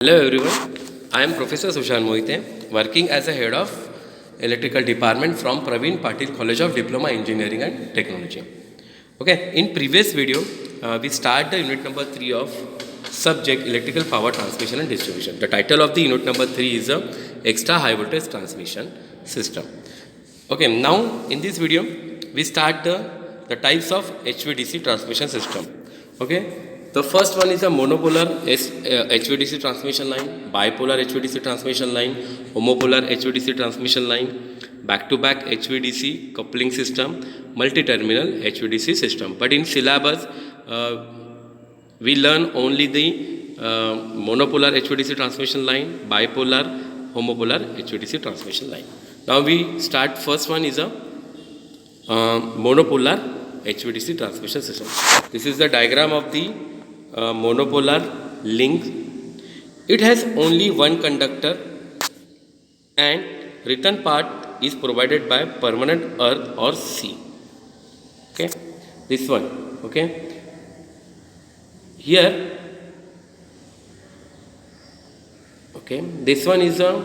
Hello everyone, I am Professor Sushan Mohite, working as a head of electrical department from Praveen Patil College of Diploma Engineering and Technology. Okay, in previous video, we start the unit number 3 of subject electrical power transmission and distribution. The title of the unit number 3 is extra high voltage transmission system. Okay, now in this video, we start the types of HVDC transmission system. Okay, the first one is a monopolar HVDC transmission line, bipolar HVDC transmission line, homopolar HVDC transmission line, back-to-back HVDC coupling system, multi-terminal HVDC system. But in syllabus, we learn only the monopolar HVDC transmission line, bipolar, homopolar HVDC transmission line. Now we start. First one is a monopolar HVDC transmission system. This is the diagram of the monopolar link. It has only one conductor and return part is provided by permanent earth or sea. Okay, this one. Okay, here. Okay, this one is a,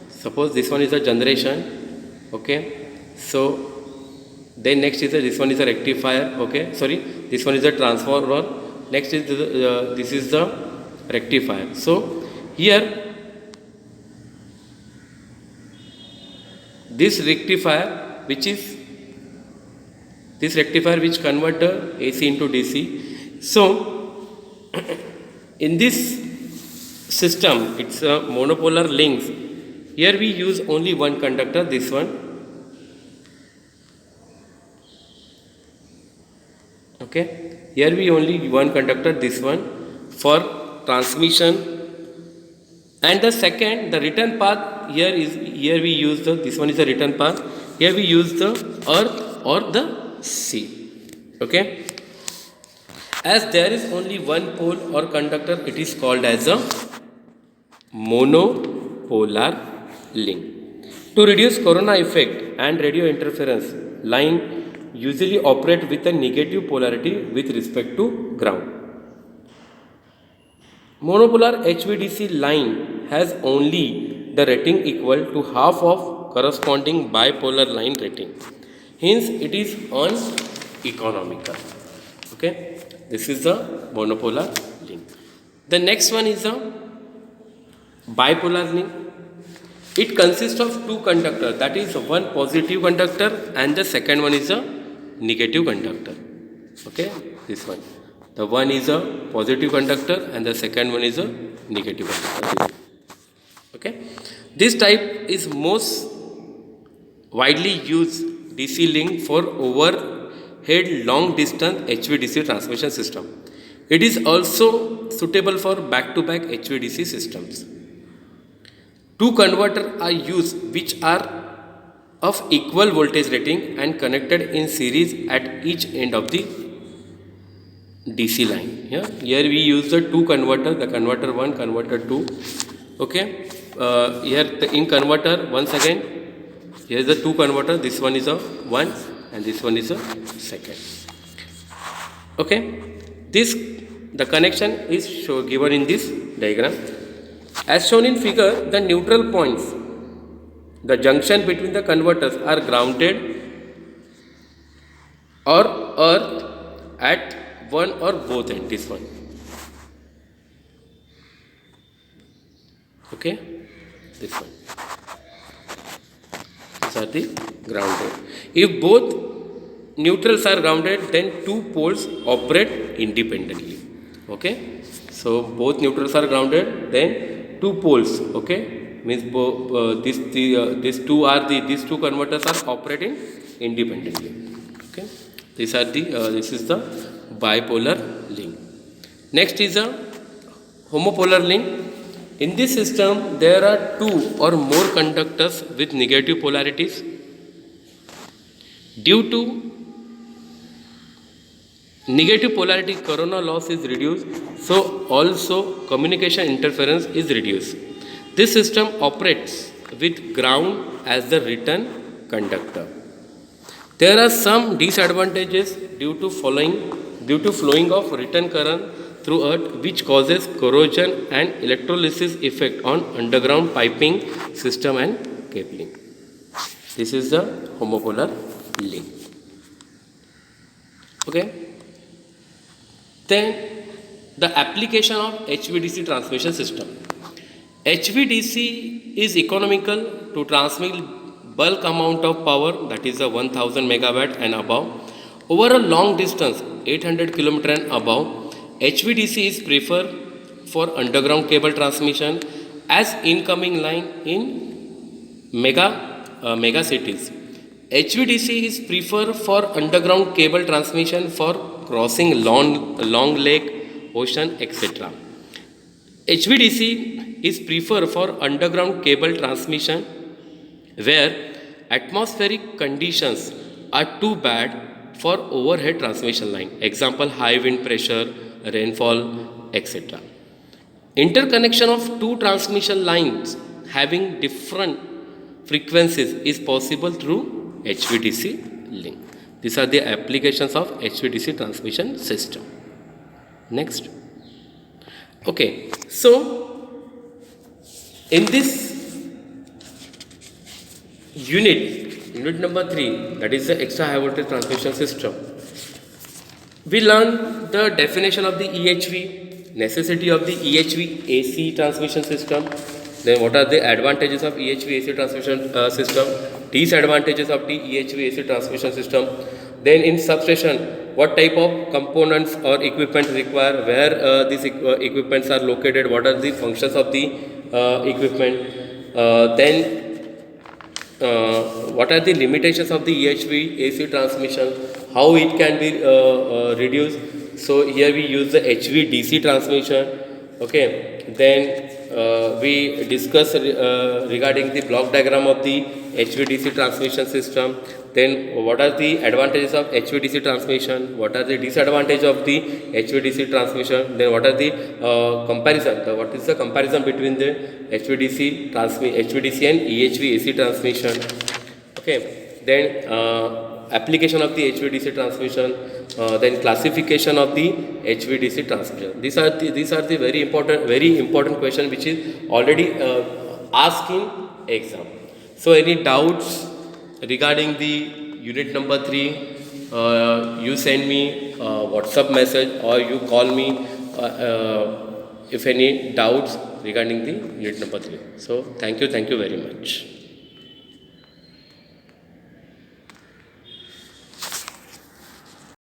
suppose this one is a generation. Okay, so then next is this one is a rectifier. Okay, sorry, this one is a transformer. Next is this is the rectifier. So here this rectifier which convert the AC into DC. So in this system, it's a monopolar links. Here we use only one conductor, this one. Okay, here we only one conductor, this one, for transmission. And the second, the return path, here we use this one is the return path. Here we use the earth or the sea. Okay, as there is only one pole or conductor, it is called as a monopolar link. To reduce corona effect and radio interference, line usually operate with a negative polarity with respect to ground. Monopolar HVDC line has only the rating equal to half of corresponding bipolar line rating. Hence, it is uneconomical. Okay, this is the monopolar link. The next one is a bipolar link. It consists of two conductors, that is one positive conductor and the second one is a negative conductor. Okay, this one. The one is a positive conductor and the second one is a negative conductor. Okay, this type is most widely used DC link for overhead long distance HVDC transmission system. It is also suitable for back-to-back HVDC systems. Two converters are used which are of equal voltage rating and connected in series at each end of the DC line. Yeah? Here we use the two converters, the converter 1, converter 2. Okay, here in converter, once again, here is the two converter, this one is a 1 and this one is a second. Okay, the connection is given in this diagram. As shown in figure, the neutral points, the junction between the converters are grounded or earth at one or both ends. This one. Okay, this one. These are the grounded. If both neutrals are grounded, then two poles operate independently. Okay, so both neutrals are grounded, then two poles. Okay. Means these two converters are operating independently. Okay, this is the bipolar link. Next is a homopolar link. In this system, there are two or more conductors with negative polarities. Due to negative polarity, corona loss is reduced. So also communication interference is reduced. This system operates with ground as the return conductor. There are some disadvantages due to flowing of return current through earth which causes corrosion and electrolysis effect on underground piping system and cabling. This is the homopolar link. Okay. Then the application of HVDC transmission system. HVDC is economical to transmit bulk amount of power, that is a 1000 megawatt and above, over a long distance 800 km and above. HVDC is preferred for underground cable transmission as incoming line in mega cities. HVDC is preferred for underground cable transmission for crossing long lake, ocean, etc. HVDC is preferred for underground cable transmission where atmospheric conditions are too bad for overhead transmission line. Example, high wind pressure, rainfall, etc. Interconnection of two transmission lines having different frequencies is possible through HVDC link. These are the applications of HVDC transmission system. Next. Okay, so in this unit number 3, that is the extra high voltage transmission system, we learned the definition of the EHV, necessity of the EHV AC transmission system, then what are the advantages of EHV AC transmission system, disadvantages of the EHV AC transmission system, then in substation, what type of components or equipment require, where these equipments are located, what are the functions of the equipment, then what are the limitations of the EHV AC transmission, how it can be reduced. So here we use the HVDC transmission. Okay, then we discuss regarding the block diagram of the HVDC transmission system. Then what are the advantages of HVDC transmission, what are the disadvantages of the HVDC transmission, then what are the comparison, what is the comparison between the HVDC and EHV AC transmission. Okay, then application of the HVDC transmission, then classification of the HVDC transmission. These are the very important question which is already asked in exam. So any doubts regarding the unit number 3, you send me WhatsApp message or you call me if any doubts regarding the unit number 3. So thank you very much.